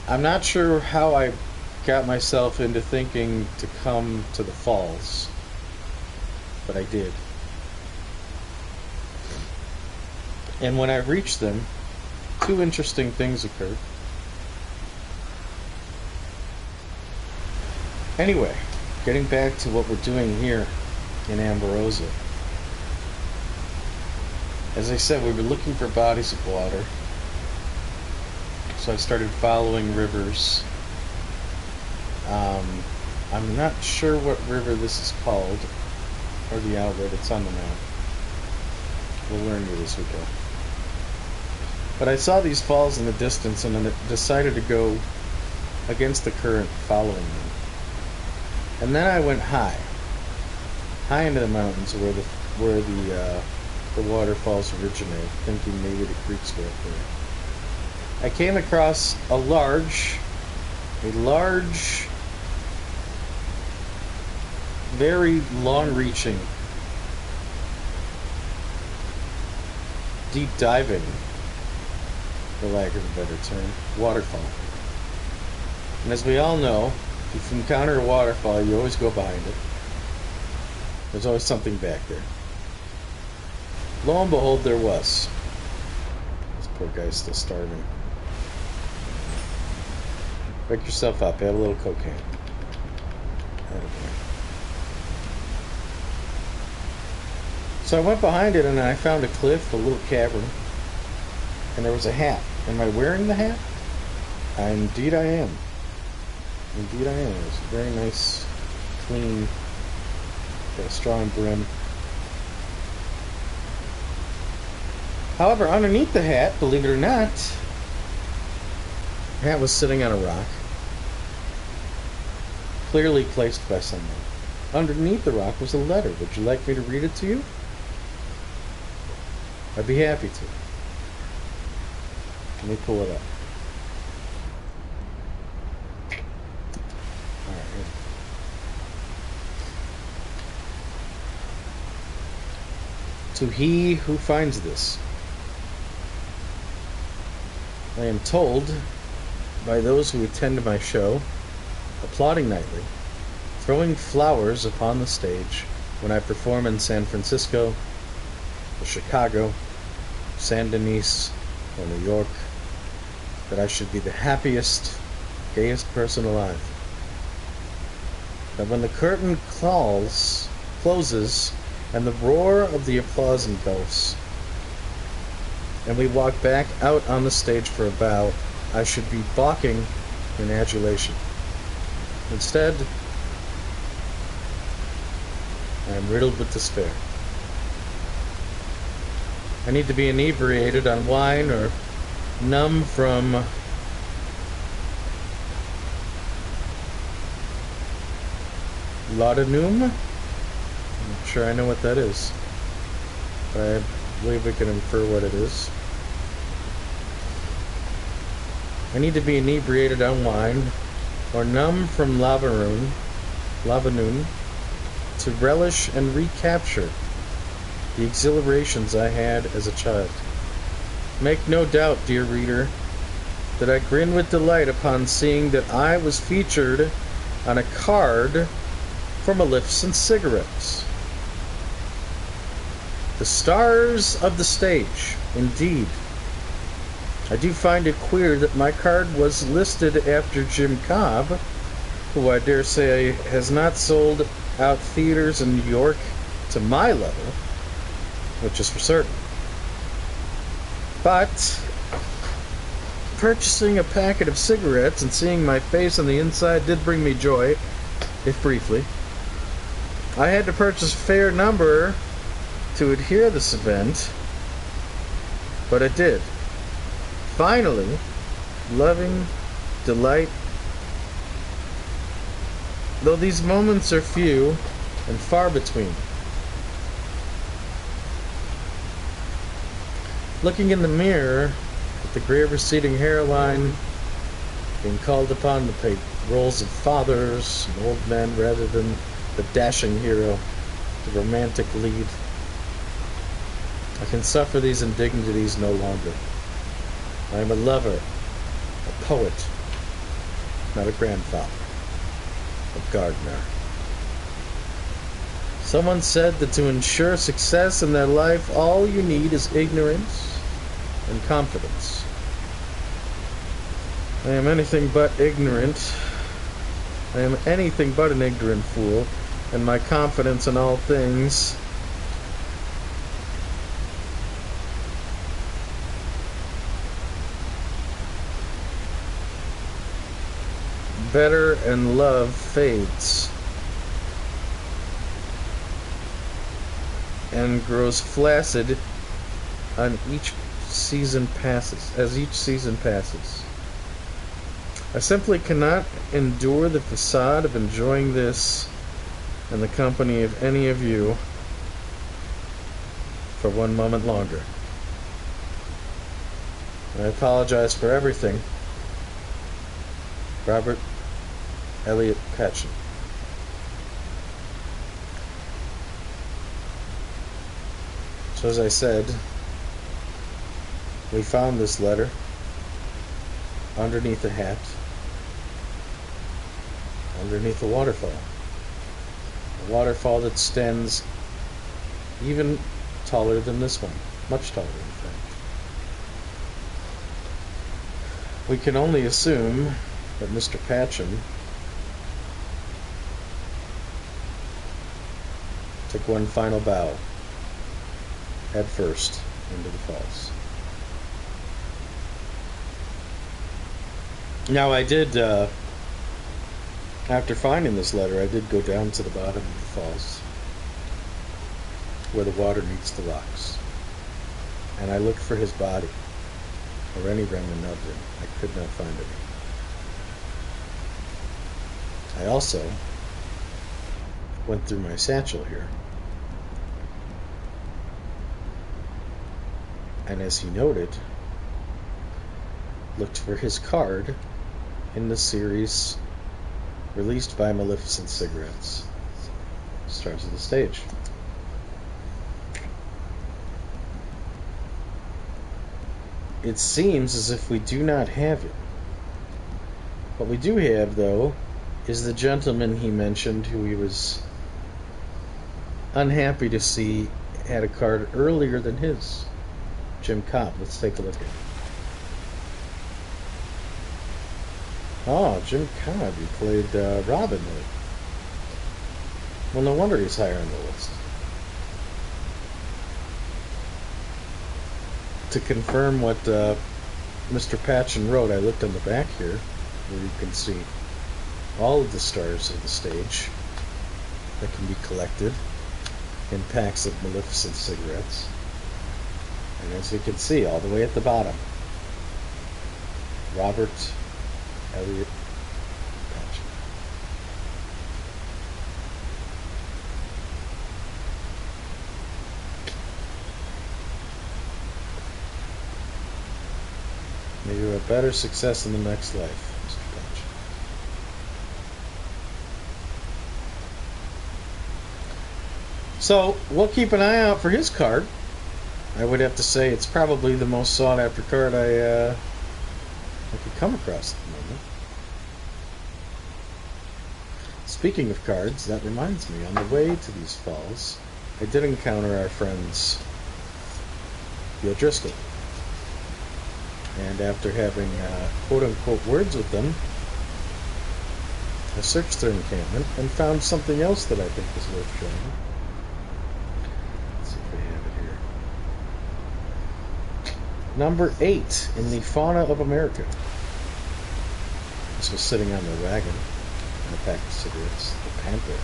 I'm not sure how I got myself into thinking to come to the falls, but I did. And when I reached them, two interesting things occurred. Anyway, getting back to what we're doing here in Amberosa. As I said, we were looking for bodies of water. So I started following rivers. I'm not sure what river this is called, or the outlet. It's on the map. We'll learn as we go. But I saw these falls in the distance and I decided to go against the current following them. And then I went high into the mountains where the waterfalls originate, thinking maybe the creeks were up there. I came across a large, very long-reaching, deep diving, for lack of a better term, waterfall. And as we all know, if you encounter a waterfall, you always go behind it. There's always something back there. Lo and behold, there was. This poor guy's still starving. Wake yourself up. Have a little cocaine. So I went behind it and I found a cliff, a little cavern, and there was a hat. Am I wearing the hat? Indeed I am. Indeed I am. It's very nice, clean, got a strong brim. However, underneath the hat, believe it or not, the hat was sitting on a rock, clearly placed by someone. Underneath the rock was a letter. Would you like me to read it to you? I'd be happy to. Let me pull it up. Alright. To he who finds this, I am told by those who attend my show, applauding nightly, throwing flowers upon the stage when I perform in San Francisco, or Chicago, San Denis, or New York, that I should be the happiest, gayest person alive. That when the curtain closes and the roar of the applause engulfs, and we walk back out on the stage for a bow, I should be balking in adulation. Instead, I am riddled with despair. I need to be inebriated on wine or numb from laudanum. I'm not sure I know what that is, but I believe we can infer what it is. I need to be inebriated on wine or numb from laudanum to relish and recapture the exhilarations I had as a child. Make no doubt, dear reader, that I grin with delight upon seeing that I was featured on a card for Maleficent cigarettes. The stars of the stage, indeed. I do find it queer that my card was listed after Jim Cobb, who I dare say has not sold out theaters in New York to my level, which is for certain. But purchasing a packet of cigarettes and seeing my face on the inside did bring me joy, if briefly. I had to purchase a fair number to adhere this event, but it did. Finally, loving delight, though these moments are few and far between. Looking in the mirror at the gray receding hairline, being called upon to play roles of fathers and old men rather than the dashing hero, the romantic lead, I can suffer these indignities no longer. I am a lover, a poet, not a grandfather, a gardener. Someone said that to ensure success in their life, all you need is ignorance and confidence. I am anything but ignorant. I am anything but an ignorant fool, and my confidence in all things better and love fades and grows flaccid on each season passes, as each season passes. I simply cannot endure the facade of enjoying this in the company of any of you for one moment longer. I apologize for everything. Robert Elliot Patchen. So as I said, we found this letter underneath a hat, underneath a waterfall that stands even taller than this one, much taller in fact. We can only assume that Mr. Patchen took one final bow, head first, into the falls. Now I did, after finding this letter, I did go down to the bottom of the falls, where the water meets the rocks, and I looked for his body, or any remnant of him. I could not find any. I also went through my satchel here, and as he noted, looked for his card in the series released by Maleficent Cigarettes, Stars of the Stage. It seems as if we do not have it. What we do have, though, is the gentleman he mentioned who he was unhappy to see had a card earlier than his, Jim Cobb. Let's take a look at it. Oh, Jim Cobb, he played Robin Hood. Well, no wonder he's higher on the list. To confirm what Mr. Patchen wrote, I looked on the back here, where you can see all of the stars of the stage that can be collected in packs of Maleficent cigarettes. And as you can see, all the way at the bottom, Robert Elliot Patchen. May you have better success in the next life, Mr. Patchen. So, we'll keep an eye out for his card. I would have to say it's probably the most sought after card I could come across at the moment. Speaking of cards, that reminds me, on the way to these falls, I did encounter our friends, the O'Driscoll. And after having quote-unquote words with them, I searched their encampment and found something else that I think is worth showing. Let's see if we have it here. Number 8 in the Fauna of America. This was sitting on their wagon and a pack of cigarettes. The Panther.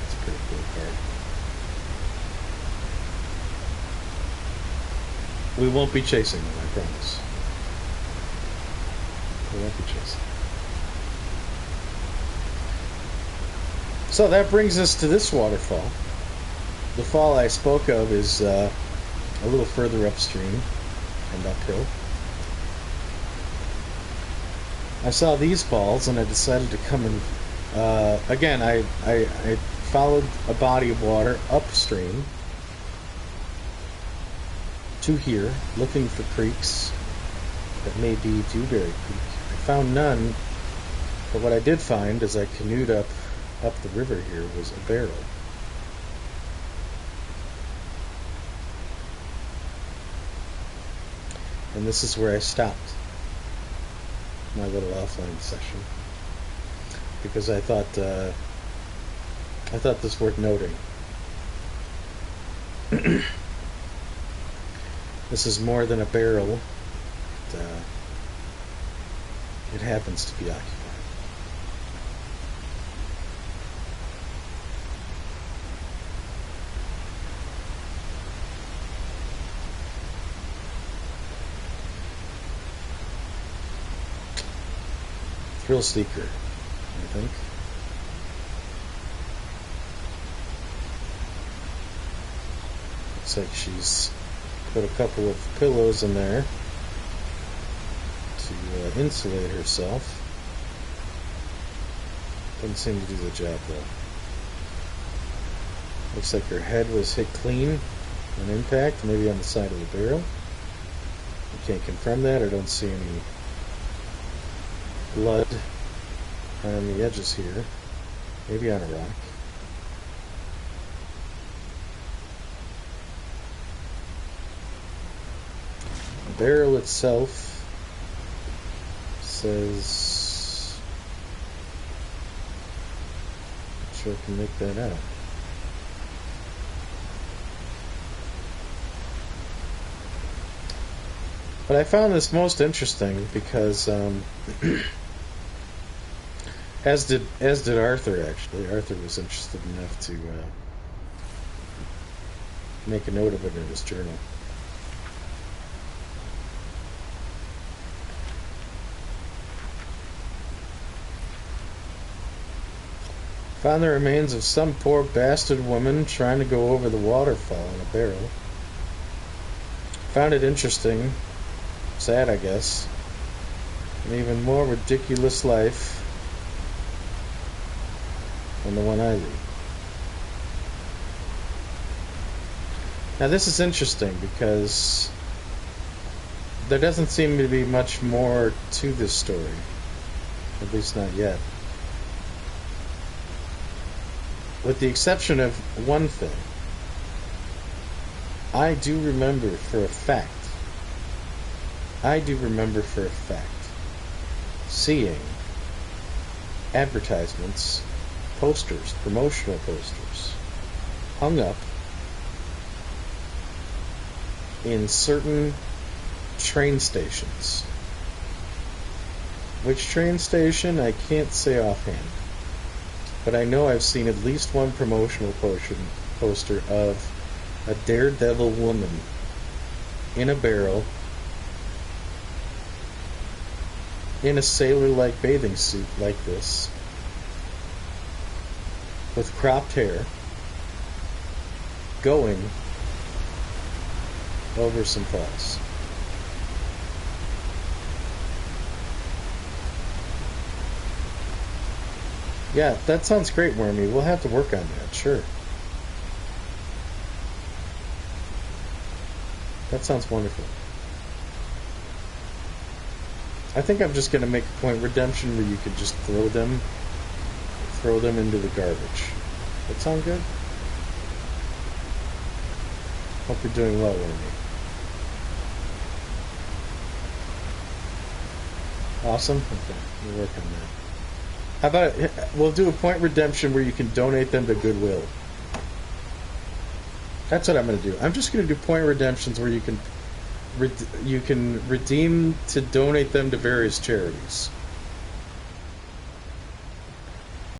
That's a pretty cool card. We won't be chasing them, I promise. We won't be chasing. So that brings us to this waterfall. The fall I spoke of is a little further upstream and uphill. I saw these falls and I decided to come and again I followed a body of water upstream to here, looking for creeks that may be Dewberry Creek. I found none, but what I did find as I canoed up the river here was a barrel. And this is where I stopped my little offline session, because I thought this worth noting. This is more than a barrel. It happens to be occupied. Thrill seeker, I think. Looks like she's put a couple of pillows in there to insulate herself. Doesn't seem to do the job though. Looks like her head was hit clean on impact, maybe on the side of the barrel. I can't confirm that. I don't see any blood on the edges here. Maybe on a rock. The barrel itself says, not sure I can make that out. But I found this most interesting because as did Arthur, actually. Arthur was interested enough to make a note of it in his journal. Found the remains of some poor bastard woman trying to go over the waterfall in a barrel. Found it interesting, sad I guess, an even more ridiculous life than the one I lead. Now this is interesting because there doesn't seem to be much more to this story, at least not yet. With the exception of one thing. I do remember for a fact seeing advertisements, posters, promotional posters, hung up in certain train stations. Which train station, I can't say offhand. But I know I've seen at least one promotional poster of a daredevil woman in a barrel in a sailor-like bathing suit like this with cropped hair going over some falls. Yeah, that sounds great, Wormy. We'll have to work on that, sure. That sounds wonderful. I think I'm just going to make a point redemption where you could just throw them into the garbage. That sound good? Hope you're doing well, Wormy. Awesome? Okay, we'll work on that. How about we'll do a point redemption where you can donate them to Goodwill. That's what I'm going to do. I'm just going to do point redemptions where you can redeem to donate them to various charities.